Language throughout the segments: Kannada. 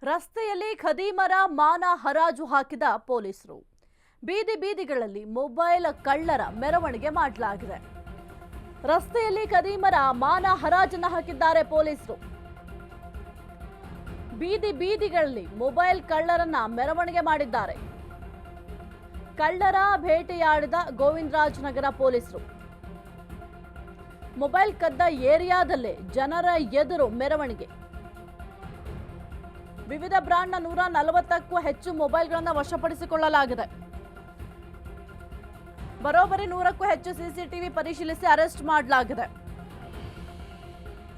ರಸ್ತೆಯಲ್ಲಿ ಖದೀಮರ ಮಾನ ಹರಾಜು ಹಾಕಿದ ಪೊಲೀಸರು. ಬೀದಿ ಬೀದಿಗಳಲ್ಲಿ ಮೊಬೈಲ್ ಕಳ್ಳರ ಮೆರವಣಿಗೆ ಮಾಡಲಾಗಿದೆ. ರಸ್ತೆಯಲ್ಲಿ ಖದೀಮರ ಮಾನ ಹರಾಜನ್ನು ಹಾಕಿದ್ದಾರೆ ಪೊಲೀಸರು. ಬೀದಿ ಬೀದಿಗಳಲ್ಲಿ ಮೊಬೈಲ್ ಕಳ್ಳರನ್ನ ಮೆರವಣಿಗೆ ಮಾಡಿದ್ದಾರೆ. ಕಳ್ಳರ ಬೇಟೆಯಾಡಿದ ಗೋವಿಂದರಾಜನಗರ ಪೊಲೀಸರು. ಮೊಬೈಲ್ ಕದ್ದ ಏರಿಯಾದಲ್ಲೇ ಜನರ ಎದುರು ಮೆರವಣಿಗೆ. ವಿವಿಧ ಬ್ರಾಂಡ್ನ 140ಕ್ಕೂ ಹೆಚ್ಚು ಮೊಬೈಲ್ಗಳನ್ನು ವಶಪಡಿಸಿಕೊಳ್ಳಲಾಗಿದೆ. ಬರೋಬ್ಬರಿ 100ಕ್ಕೂ ಹೆಚ್ಚು ಸಿಸಿಟಿವಿ ಪರಿಶೀಲಿಸಿ ಅರೆಸ್ಟ್ ಮಾಡಲಾಗಿದೆ.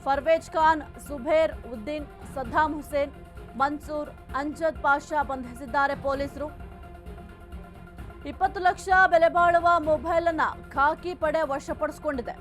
ಫರ್ವೇಜ್ ಖಾನ್, ಸುಬೇರ್ ಉದ್ದೀನ್, ಸದ್ದಾಂ ಹುಸೇನ್, ಮನ್ಸೂರ್, ಅಂಜದ್ ಪಾಷಾ ಬಂಧಿಸಿದ್ದಾರೆ ಪೊಲೀಸರು. 20 ಲಕ್ಷ ಬೆಲೆ ಬಾಳುವ ಮೊಬೈಲ್ ಅನ್ನ ಖಾಕಿ ಪಡೆ ವಶಪಡಿಸಿಕೊಂಡಿದೆ.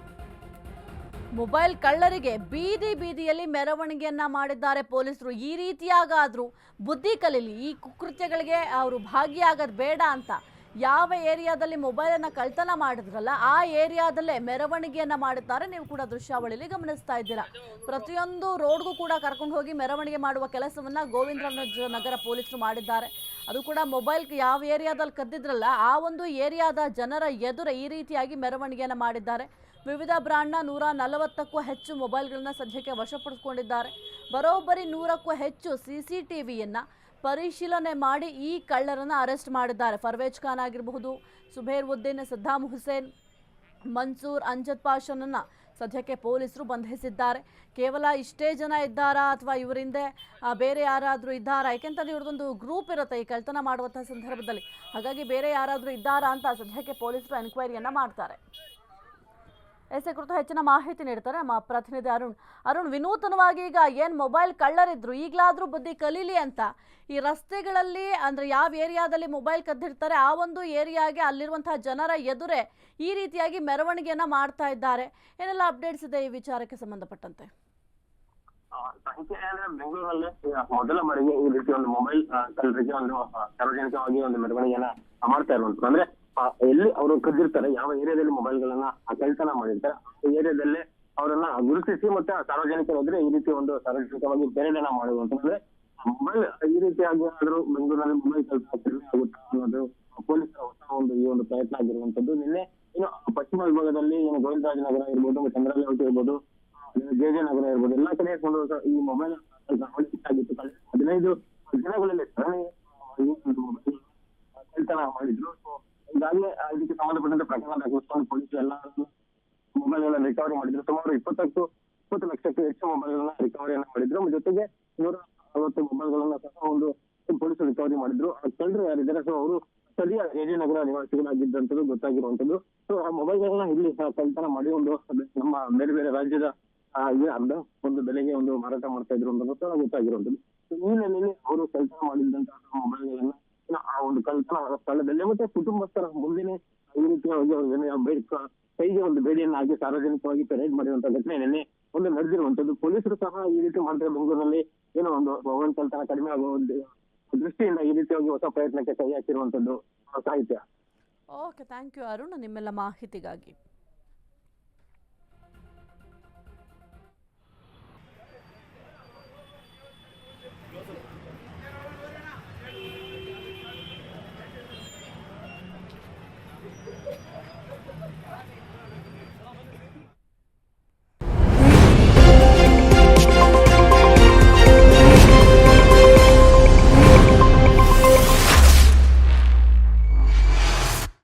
ಮೊಬೈಲ್ ಕಳ್ಳರಿಗೆ ಬೀದಿ ಬೀದಿಯಲ್ಲಿ ಮೆರವಣಿಗೆಯನ್ನ ಮಾಡಿದ್ದಾರೆ ಪೊಲೀಸರು. ಈ ರೀತಿಯಾಗಾದ್ರೂ ಬುದ್ಧಿ ಕಲೀಲಿ, ಈ ಕುಕೃತ್ಯಗಳಿಗೆ ಅವರು ಭಾಗಿಯಾಗೋದು ಬೇಡ ಅಂತ ಯಾವ ಏರಿಯಾದಲ್ಲಿ ಮೊಬೈಲನ್ನು ಕಳ್ತನ ಮಾಡಿದ್ರಲ್ಲ ಆ ಏರಿಯಾದಲ್ಲೇ ಮೆರವಣಿಗೆಯನ್ನ ಮಾಡಿದ್ದಾರೆ. ನೀವು ಕೂಡ ದೃಶ್ಯಾವಳಿಯಲ್ಲಿ ಗಮನಿಸ್ತಾ ಇದ್ದೀರಾ. ಪ್ರತಿಯೊಂದು ರೋಡ್ಗೂ ಕೂಡ ಕರ್ಕೊಂಡು ಹೋಗಿ ಮೆರವಣಿಗೆ ಮಾಡುವ ಕೆಲಸವನ್ನ ಗೋವಿಂದರಾಜನಗರ ಪೊಲೀಸರು ಮಾಡಿದ್ದಾರೆ. ಅದು ಕೂಡ ಮೊಬೈಲ್ ಯಾವ ಏರಿಯಾದಲ್ಲಿ ಕದ್ದಿದ್ರಲ್ಲ ಆ ಒಂದು ಏರಿಯಾದ ಜನರ ಎದುರು ಈ ರೀತಿಯಾಗಿ ಮೆರವಣಿಗೆಯನ್ನ ಮಾಡಿದ್ದಾರೆ. ವಿವಿಧ ಬ್ರಾಂಡ್ನ 140ಕ್ಕೂ ಹೆಚ್ಚು ಮೊಬೈಲ್ಗಳನ್ನ ಸದ್ಯಕ್ಕೆ ವಶಪಡಿಸಿಕೊಂಡಿದ್ದಾರೆ. ಬರೋಬ್ಬರಿ 100ಕ್ಕೂ ಹೆಚ್ಚು ಸಿಸಿಟಿವಿಯನ್ನ ಪರಿಶೀಲನೆ ಮಾಡಿ ಈ ಕಳ್ಳರನ್ನ ಅರೆಸ್ಟ್ ಮಾಡಿದ್ದಾರೆ. ಫರ್ವೇಜ್ ಖಾನ್ ಆಗಿರಬಹುದು, ಸುಬೇರ್ ಉದ್ದೀನ್, ಸದ್ದಾಂ ಹುಸೇನ್, ಮನ್ಸೂರ್, ಅಂಜದ್ ಪಾಷನನ್ನ ಸದ್ಯಕ್ಕೆ ಪೊಲೀಸರು ಬಂಧಿಸಿದ್ದಾರೆ. ಕೇವಲ ಇಷ್ಟೇ ಜನ ಇದ್ದಾರಾ ಅಥವಾ ಇವರಿಂದ ಬೇರೆ ಯಾರಾದರೂ ಇದ್ದಾರಾ? ಯಾಕೆಂತಂದ್ರೆ ಇವ್ರದೊಂದು ಗ್ರೂಪ್ ಇರುತ್ತೆ ಈ ಕಳ್ತನ ಮಾಡುವಂತಹ ಸಂದರ್ಭದಲ್ಲಿ. ಹಾಗಾಗಿ ಬೇರೆ ಯಾರಾದರೂ ಇದ್ದಾರಾ ಅಂತ ಸದ್ಯಕ್ಕೆ ಪೊಲೀಸರು ಎನ್ಕ್ವೈರಿಯನ್ನ ಮಾಡ್ತಾರೆ. ಎಸ್ ಕುರಿತು ಹೆಚ್ಚಿನ ಮಾಹಿತಿ ನೀಡ್ತಾರೆ ನಮ್ಮ ಪ್ರತಿನಿಧಿ ಅರುಣ್. ವಿನೂತನವಾಗಿ ಈಗ ಏನು ಮೊಬೈಲ್ ಕಳ್ಳರಿದ್ರು ಈಗಲಾದರೂ ಬುದ್ಧಿ ಕಲೀಲಿ ಅಂತ ಈ ರಸ್ತೆಗಳಲ್ಲಿ ಅಂದ್ರೆ ಯಾವ ಏರಿಯಾದಲ್ಲಿ ಮೊಬೈಲ್ ಕದ್ದಿರ್ತಾರೆ ಆ ಒಂದು ಏರಿಯಾಗೆ ಅಲ್ಲಿರುವಂತಹ ಜನರ ಎದುರೇ ಈ ರೀತಿಯಾಗಿ ಮೆರವಣಿಗೆಯನ್ನ ಮಾಡ್ತಾ ಇದ್ದಾರೆ. ಏನೆಲ್ಲ ಅಪ್ಡೇಟ್ಸ್ ಇದೆ ಈ ವಿಚಾರಕ್ಕೆ ಸಂಬಂಧಪಟ್ಟಂತೆ? ಬೆಂಗಳೂರಲ್ಲಿ ಮೊದಲ ಬಾರಿಗೆ ಈ ರೀತಿ ಒಂದು ಮೊಬೈಲ್ ಕಳ್ಳರಿಗೆ ಒಂದು ಸಾರ್ವಜನಿಕವಾಗಿ ಒಂದು ಮೆರವಣಿಗೆಯನ್ನ ಮಾಡ್ತಾ ಇರುವಂತದ್ದು. ಅಂದ್ರೆ ಎಲ್ಲಿ ಅವರು ಕದ್ದಿರ್ತಾರೆ, ಯಾವ ಏರಿಯಾದಲ್ಲಿ ಮೊಬೈಲ್ ಗಳನ್ನ ಕಳ್ತನ ಮಾಡಿರ್ತಾರೆ ಆ ಏರಿಯಾದಲ್ಲೇ ಅವರನ್ನ ಗುರುತಿಸಿ ಮತ್ತೆ ಸಾರ್ವಜನಿಕರು ಹೋದ್ರೆ ಈ ರೀತಿ ಒಂದು ಸಾರ್ವಜನಿಕವಾಗಿ ಪೆರೇಡನ್ನ ಮಾಡುವಂತಂದ್ರೆ ಮೊಬೈಲ್ ಈ ರೀತಿಯಾಗಿ ಆದ್ರೂ ಬೆಂಗಳೂರಲ್ಲಿ ಮೊಬೈಲ್ ಕಳ್ತನ ಕಡಿಮೆ ಆಗುತ್ತೆ ಅನ್ನೋದು ಪೊಲೀಸರ ಹೊಸ ಒಂದು ಈ ಒಂದು ಪ್ರಯತ್ನ ಆಗಿರುವಂತದ್ದು. ನಿನ್ನೆ ಇನ್ನು ಪಶ್ಚಿಮ ವಿಭಾಗದಲ್ಲಿ ಏನು ಗೋವಿಂದರಾಜನಗರ ಇರ್ಬೋದು, ಚಂದ್ರಲೇಔಟ್ ಇರ್ಬೋದು, ಜೆ ನಗರ ಇರ್ಬೋದು, ಎಲ್ಲಾ ಕಡೆ ಈ ಮೊಬೈಲ್ ಆಗಿತ್ತು. 15 ದಿನಗಳಲ್ಲಿ ಸರಣಿ ಮೊಬೈಲ್ ಕಳ್ತನ ಮಾಡಿದ್ರು. ಈಗಾಗಲೇ ಇದಕ್ಕೆ ಸಂಬಂಧಪಟ್ಟಂತೆ ಪ್ರಕರಣ ದಾಖಲಿಸಿಕೊಂಡು ಪೊಲೀಸರು ಎಲ್ಲ ಮೊಬೈಲ್ ಗಳನ್ನ ರಿಕವರಿ ಮಾಡಿದ್ರು. ಸುಮಾರು 20 ಲಕ್ಷಕ್ಕೂ ಹೆಚ್ಚು ಮೊಬೈಲ್ ಗಳನ್ನ ರಿಕವರಿಯನ್ನ ಮಾಡಿದ್ರು. ಜೊತೆಗೆ 160 ಮೊಬೈಲ್ ಗಳನ್ನ ಸಹ ಒಂದು ಪೊಲೀಸರು ರಿಕವರಿ ಮಾಡಿದ್ರು. ಕಳ್ಳರು ಯಾರಿದ್ದಾರೆ ಸೊ ಅವರು ಸ್ಥಳೀಯ ಜೆ ನಗರ ನಿವಾಸಿಗಳಾಗಿದ್ದಂಥದ್ದು ಗೊತ್ತಾಗಿರುವಂತದ್ದು. ಸೊ ಆ ಮೊಬೈಲ್ ಗಳನ್ನ ಇಲ್ಲಿ ಕಳ್ತನ ಮಾಡಿ ಒಂದು ನಮ್ಮ ಬೇರೆ ಬೇರೆ ರಾಜ್ಯದ ಒಂದು ಬೆಲೆಗೆ ಒಂದು ಮಾರಾಟ ಮಾಡ್ತಾ ಇದ್ರು ಅಂತ ಗೊತ್ತಾಗಿರುವಂತದ್ದು. ಈ ನೆಲೆಯಲ್ಲಿ ಅವರು ಕಳ್ತನ ಮಾಡಿದಂತಹ ಮೊಬೈಲ್ ಗಳನ್ನ ಆ ಒಂದು ಕಳ್ತನ ಸ್ಥಳದಲ್ಲಿ ಮತ್ತೆ ಕುಟುಂಬಸ್ಥರ ಮುಂದೆನೆ ಈ ರೀತಿಯಾಗಿ ಕೈಗೆ ಒಂದು ಬೇಡಿಯನ್ನು ಹಾಕಿ ಸಾರ್ವಜನಿಕವಾಗಿ ಪೆರೇಡ್ ಮಾಡಿರುವಂತಹ ಘಟನೆ ನಿನ್ನೆ ಒಂದು ನಡೆದಿರುವಂತದ್ದು. ಪೊಲೀಸರು ಸಹ ಈ ರೀತಿ ಮಾಡ್ತಾರೆ. ಬೆಂಗಳೂರಿನಲ್ಲಿ ಏನೋ ಒಂದು ಮೊಬೈಲ್ ಕಳ್ತನ ಕಡಿಮೆ ಆಗುವ ದೃಷ್ಟಿಯಿಂದ ಈ ರೀತಿಯಾಗಿ ಹೊಸ ಪ್ರಯತ್ನಕ್ಕೆ ಕೈ ಹಾಕಿರುವಂತದ್ದು ಸಾಹಿತ್ಯ. ಓಕೆ, ಥ್ಯಾಂಕ್ ಯು ಅರುಣ್ ನಿಮ್ಮೆಲ್ಲ ಮಾಹಿತಿಗಾಗಿ.